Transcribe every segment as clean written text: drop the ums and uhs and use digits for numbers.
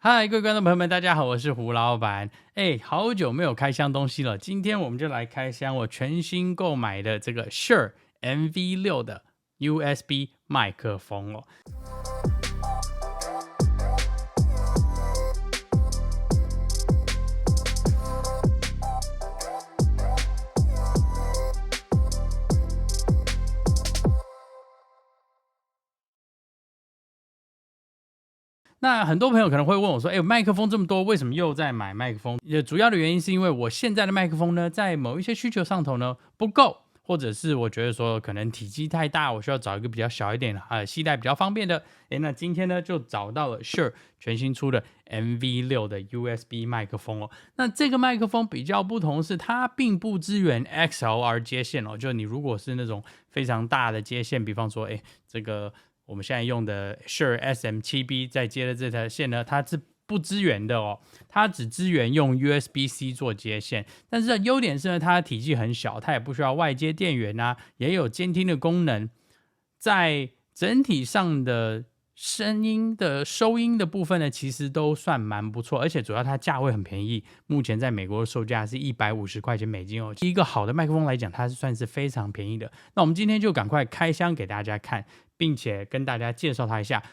嗨，各位观众朋友们，大家好，我是胡老板。好久没有开箱东西了，今天我们就来开箱我全新购买的这个 Shure MV6的 USB 麦克风哦。那很多朋友可能会问我说，麦克风这么多，为什么又在买麦克风？主要的原因是因为我现在的麦克风呢，在某一些需求上头呢不够，或者是我觉得说可能体积太大，我需要找一个比较小一点的，携带比较方便的。那今天呢就找到了 Shure 全新出的 MV6的 USB 麦克风哦。那这个麦克风比较不同是，它并不支援 XLR 接线哦，就你如果是那种非常大的接线，比方说，这个我们现在用的 Shure SM7B 在接的这条线呢，它是不支援的哦，它只支援用 USB-C 做接线。但是优点是呢，它的体积很小，它也不需要外接电源啊，也有监听的功能。在整体上的声音的收音的部分呢，其实都算蛮不错，而且主要它价位很便宜，目前在美国的售价是150块钱美金哦。一个好的麦克风来讲，它是算是非常便宜的。那我们今天就赶快开箱给大家看，并且跟大家介绍它一下。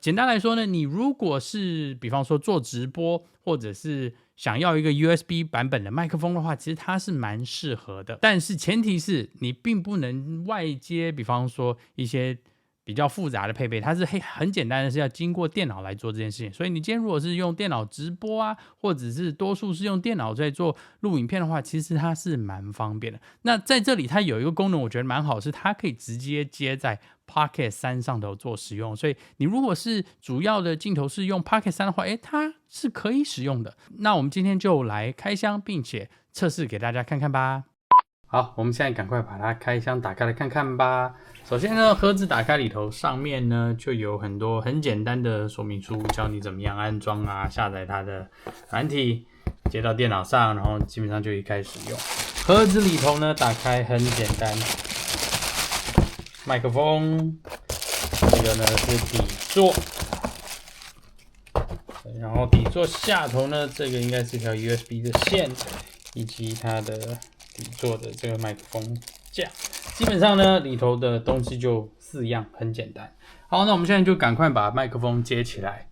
简单来说呢，你如果是比方说做直播，或者是想要一个 USB 版本的麦克风的话，其实它是蛮适合的。但是前提是你并不能外接，比方说一些比较复杂的配备，它是很简单的，是要经过电脑来做这件事情。所以你今天如果是用电脑直播啊，或者是多数是用电脑在做录影片的话，其实它是蛮方便的。那在这里它有一个功能我觉得蛮好，是它可以直接接在 Pocket 3上头做使用。所以你如果是主要的镜头是用 Pocket 3的话，它是可以使用的。那我们今天就来开箱并且测试给大家看看吧。好，我们现在赶快把它开箱打开来看看吧。首先呢，盒子打开里头上面呢就有很多很简单的说明书，教你怎么样安装啊，下载它的软体，接到电脑上，然后基本上就可以开始用。盒子里头呢打开很简单，麦克风，这个呢是底座，然后底座下头呢，这个应该是一条 USB 的线，以及它的底座的这个麦克风架。基本上呢，里头的东西就4样，很简单。好，那我们现在就赶快把麦克风接起来。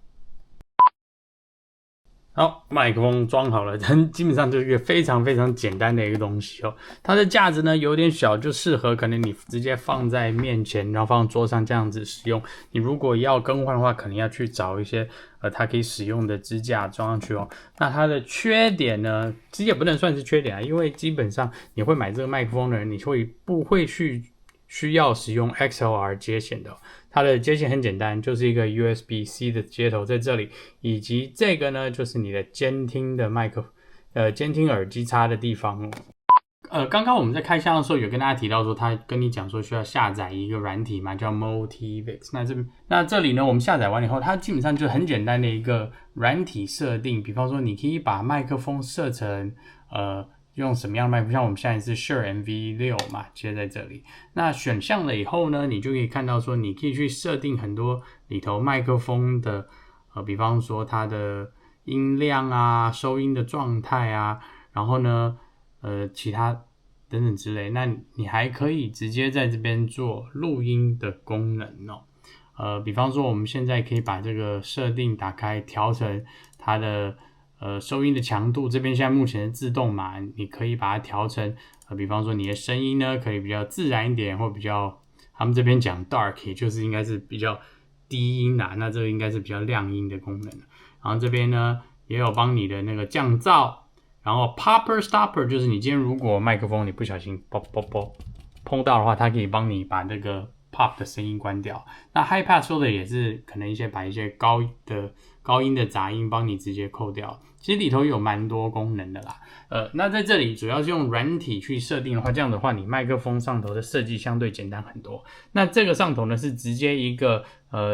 好，麦克风装好了，基本上就是一个非常非常简单的一个东西哦。它的架子呢有点小，就适合可能你直接放在面前，然后放桌上这样子使用。你如果要更换的话，可能要去找一些它可以使用的支架装上去哦。那它的缺点呢，其实也不能算是缺点啊，因为基本上你会买这个麦克风的人，你不会需要使用 XLR 接线的哦。它的接线很简单，就是一个 USB-C 的接头在这里，以及这个呢就是你的监听的监听耳机插的地方哦。刚刚我们在开箱的时候有跟大家提到说，他跟你讲说需要下载一个软体嘛，叫 Multivix。那这里呢，我们下载完以后，它基本上就是很简单的一个软体设定。比方说，你可以把麦克风设成用什么样的麦克风，像我们现在是 Shure MV6 嘛，接在这里。那选项了以后呢，你就可以看到说，你可以去设定很多里头麦克风的比方说它的音量啊、收音的状态啊，然后呢其他等等之类。那你还可以直接在这边做录音的功能哦。比方说我们现在可以把这个设定打开，调成它的收音的强度，这边现在目前是自动嘛，你可以把它调成比方说你的声音呢可以比较自然一点，或比较他们这边讲 dark， 也就是应该是比较低音啦，那这个应该是比较亮音的功能。然后这边呢也有帮你的那个降噪，然后 popper stopper 就是你今天如果麦克风你不小心碰到的话，它可以帮你把这个 pop 的声音关掉。那 high pass filter 也是可能把一些高音的杂音帮你直接扣掉。其实里头有蛮多功能的啦。那在这里主要是用软体去设定的话，这样的话你麦克风上头的设计相对简单很多。那这个上头呢是直接一个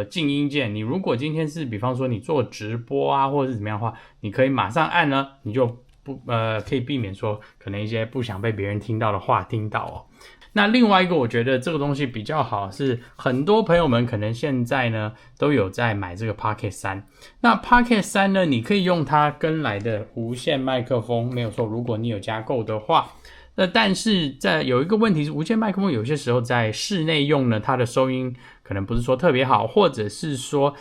静音键，你如果今天是比方说你做直播啊或者是怎么样的话，你可以马上按呢，你就可以避免说可能一些不想被别人听到的话听到哦。那另外一个我觉得这个东西比较好是很多朋友们可能现在呢都有在买这个 Pocket 3。那 Pocket 3呢，你可以用它跟来的无线麦克风，没有错，如果你有加购的话。那但是有一个问题是，无线麦克风有些时候在室内用呢，它的收音可能不是说特别好，或者是说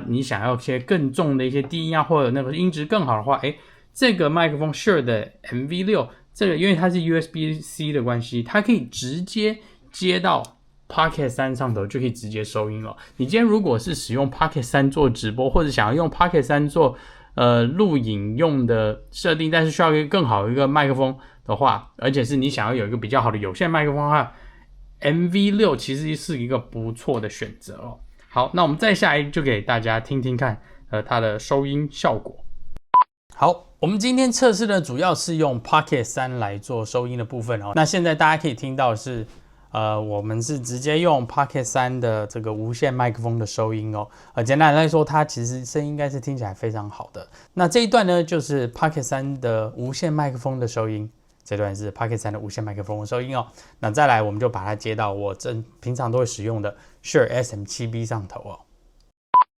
你想要一些更重的一些低音啊，或者那个音质更好的话，这个麦克风 Shure 的 MV6， 这个因为它是 USB-C 的关系，它可以直接接到 Pocket 3上头，就可以直接收音了。你今天如果是使用 Pocket 3做直播，或者想要用 Pocket 3做录影用的设定，但是需要一个更好的一个麦克风的话，而且是你想要有一个比较好的有线麦克风的话， MV6 其实是一个不错的选择哦。好，那我们再下来就给大家听听看它的收音效果。好，我们今天测试呢主要是用 Pocket 3来做收音的部分哦。那现在大家可以听到的是我们是直接用 Pocket 3的这个无线麦克风的收音哦。简单来说，它其实声音应该是听起来非常好的。那这一段呢，就是 Pocket 3的无线麦克风的收音。这段是 Pocket 3的无线麦克风的收音哦。那再来，我们就把它接到我平常都会使用的 Shure SM7B 上头哦。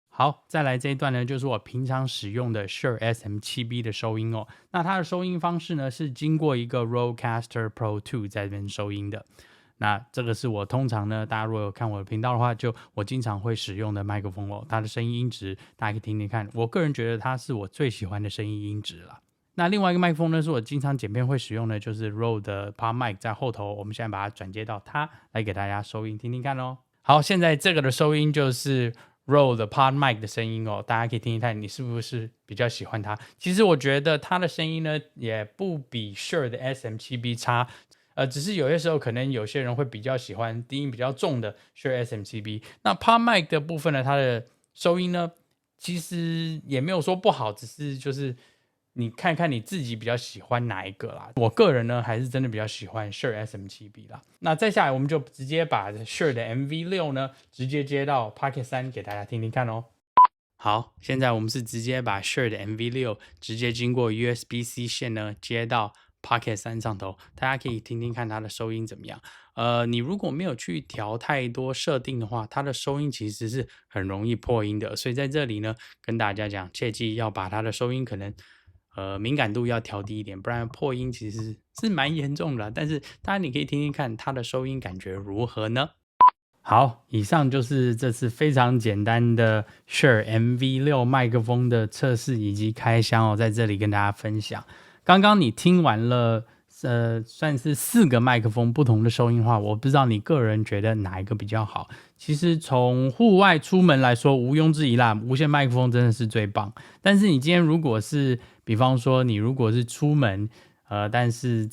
好，再来这一段呢，就是我平常使用的 Shure SM7B 的收音哦。那它的收音方式呢，是经过一个 Rodecaster Pro 2在这边收音的。那这个是我通常呢，大家如果有看我的频道的话，我经常会使用的麦克风哦。它的声音音质大家可以听听看，我个人觉得它是我最喜欢的声音音质啦。那另外一个麦克风呢，是我经常剪片会使用的，就是 Rode 的 PodMic 在后头，我们现在把它转接到它来给大家收音听听看哦。好，现在这个的收音就是 Rode 的 PodMic 的声音哦，大家可以听听看，你是不是比较喜欢它？其实我觉得它的声音呢，也不比 Shure 的 SM7B 差。只是有些时候可能有些人会比较喜欢低音比较重的 Shure SM7B。那 PodMic 的部分呢，它的收音呢，其实也没有说不好，只是就是你看看你自己比较喜欢哪一个啦。我个人呢，还是真的比较喜欢 Shure SM7B 啦。那再下来，我们就直接把 Shure 的 MV6 呢，直接接到 Pocket 3给大家听听看哦。好，现在我们是直接把 Shure 的 MV6 直接经过 USB-C 线呢接到Pocket 3上头，大家可以听听看它的收音怎么样。你如果没有去调太多设定的话，它的收音其实是很容易破音的。所以在这里呢，跟大家讲，切记要把它的收音可能敏感度要调低一点，不然破音其实是蛮严重的啦。但是当然你可以听听看它的收音感觉如何呢？好，以上就是这次非常简单的 Shure MV6 麦克风的测试以及开箱哦，在这里跟大家分享。刚刚你听完了算是4个麦克风不同的收音的话，我不知道你个人觉得哪一个比较好。其实从户外出门来说，毋庸置疑啦，无线麦克风真的是最棒。但是你今天如果是比方说你如果是出门但是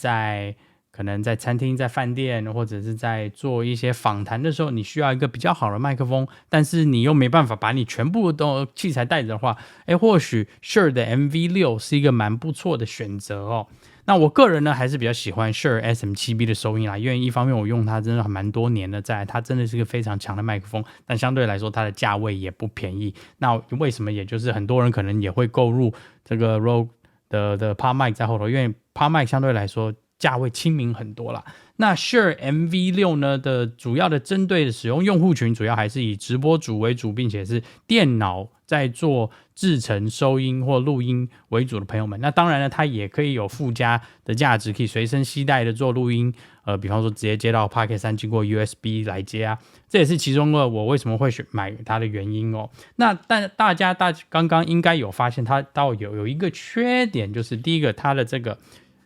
可能在餐厅、在饭店或者是在做一些访谈的时候，你需要一个比较好的麦克风，但是你又没办法把你全部的器材带着的话，或许 Shure 的 MV6 是一个蛮不错的选择哦。那我个人呢，还是比较喜欢 Shure SM7B 的收音啦，因为一方面我用它真的蛮多年的，再来它真的是个非常强的麦克风，但相对来说它的价位也不便宜。那为什么也就是很多人可能也会购入这个 Rode 的 PodMic 在后头，因为 PodMic 相对来说价位亲民很多啦。那 Shure MV6 呢的主要的针对的使用用户群，主要还是以直播主为主，并且是电脑在做制程收音或录音为主的朋友们。那当然呢，它也可以有附加的价值，可以随身携带的做录音。比方说直接接到 Pocket 3经过 USB 来接啊，这也是其中的我为什么会买它的原因哦。那但大家刚刚应该有发现，它有一个缺点，就是第一个，它的这个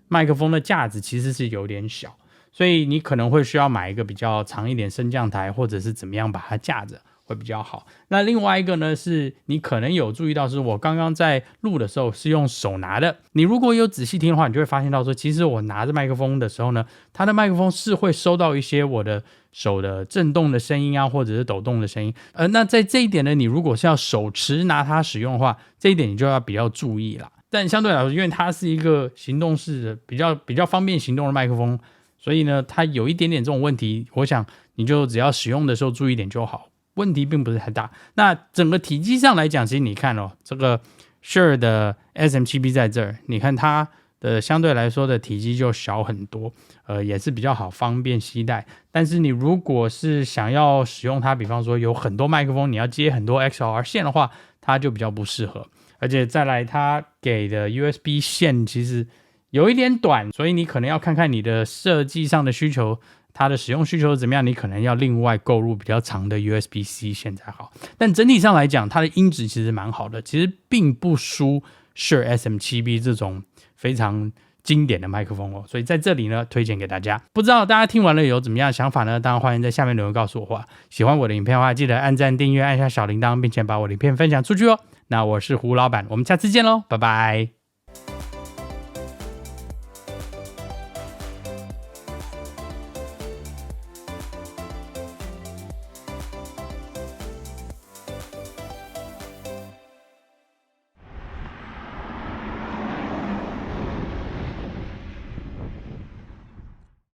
麦克风的架子其实是有点小，所以你可能会需要买一个比较长一点升降台，或者是怎么样把它架着会比较好。那另外一个呢，是你可能有注意到，是我刚刚在录的时候是用手拿的。你如果有仔细听的话，你就会发现到说，其实我拿着麦克风的时候呢，它的麦克风是会收到一些我的手的震动的声音啊，或者是抖动的声音。那在这一点呢，你如果是要手持拿它使用的话，这一点你就要比较注意啦。但相对来说，因为它是一个行动式的比较方便行动的麦克风，所以呢，它有一点点这种问题，我想你就只要使用的时候注意一点就好，问题并不是太大。那整个体积上来讲，其实你看这个 Shure 的 SM7B 在这儿，你看它的相对来说的体积就小很多，也是比较好方便携带。但是你如果是想要使用它，比方说有很多麦克风，你要接很多 XLR 线的话，它就比较不适合。而且再来，它给的 USB 线其实有一点短，所以你可能要看看你的设计上的需求，它的使用需求是怎么样，你可能要另外购入比较长的 USB-C 线才好。但整体上来讲，它的音质其实蛮好的，其实并不输 Shure SM7B 这种非常经典的麦克风哦，所以在这里呢推荐给大家。不知道大家听完了有怎么样的想法呢？当然欢迎在下面留言告诉我话。喜欢我的影片的话，记得按赞、订阅、按下小铃铛，并且把我的影片分享出去哦。那我是胡老板，我们下次见喽，拜拜。